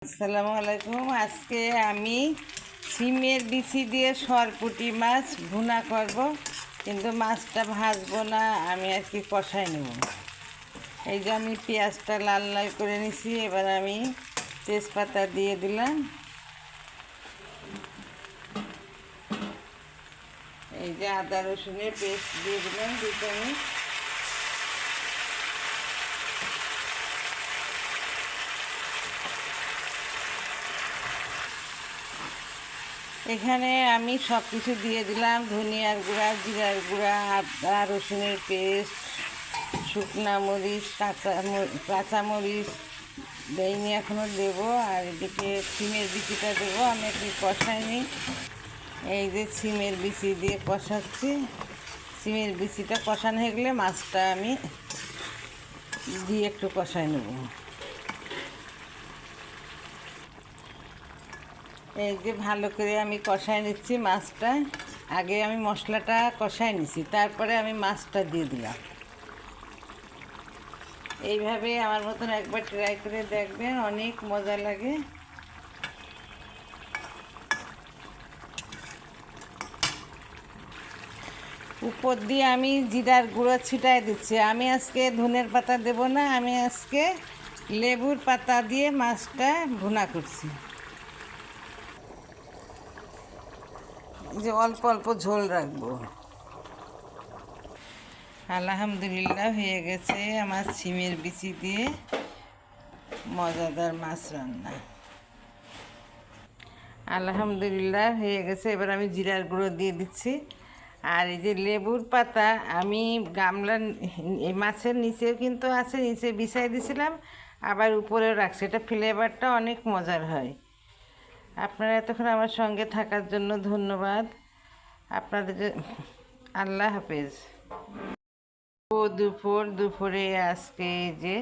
আসসালামু আলাইকুম। আজকে আমি সিমের বিচি দিয়ে সরপুঁটি মাছ ভুনা করব, কিন্তু মাছটা ভাজবো না, আমি আর কি কষাই নেব। এই যে আমি পেঁয়াজটা লাল লাল করে নিছি, এবার আমি তেজপাতা দিয়ে দিলাম। এই যে আদা রসুনের পেস্ট দিয়ে দিলাম 2 চামচ। এখানে আমি সব কিছু দিয়ে দিলাম, ধনিয়ার গুঁড়া, জিরার গুঁড়া, আদা রসুনের পেস্ট, শুকনা মরিচ, কাঁচামরিচ দেয়নি, এখনও দেবো। আর এদিকে সিমের বিচিটা দেবো, আমি একটু কষাইনি। এই যে সিমের বিচি দিয়ে কষাচ্ছি। সিমের বিচিটা কষানো হয়ে গেলে মাছটা আমি দিয়ে একটু কষাই নেব। এই যে ভালো করে আমি কষাই নিচ্ছি মাছটা। আগে আমি মশলাটা কষাই নিছি, তারপরে আমি মাছটা দিয়ে দিলাম। এইভাবে আমার মতন একবার ট্রাই করে দেখবেন, অনেক মজা লাগে। উপর দিয়ে আমি জিরার গুঁড়ো ছিটাই দিচ্ছি। আমি আজকে ধনের পাতা দেব না, আমি আজকে লেবুর পাতা দিয়ে মাছটা ভুনা করছি। যে অল্প অল্প ঝোল রাখবো। আলহামদুলিল্লাহ, হয়ে গেছে আমার সিমের বিচি দিয়ে মজাদার মাছ রান্না। আলহামদুলিল্লাহ হয়ে গেছে। এবার আমি জিরার গুঁড়ো দিয়ে দিচ্ছি। আর এই যে লেবুর পাতা আমি গামলা, এই মাছের নিচেও কিন্তু আছে, নিচে বিছাই দিয়েছিলাম, আবার উপরেও রাখছি। এটা ফ্লেভারটা অনেক মজার হয়। আপনারা এতক্ষণ আমার সঙ্গে থাকার জন্য ধন্যবাদ আপনাদের। আল্লাহ হাফেজ। দুপুরে আজকে যে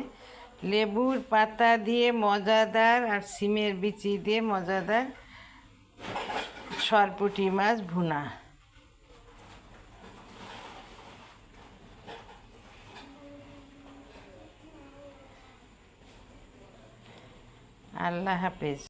লেবুর পাতা দিয়ে মজাদার আর সিমের বিচি দিয়ে মজাদার সরপুঁটি মাছ ভুনা। আল্লাহ হাফেজ।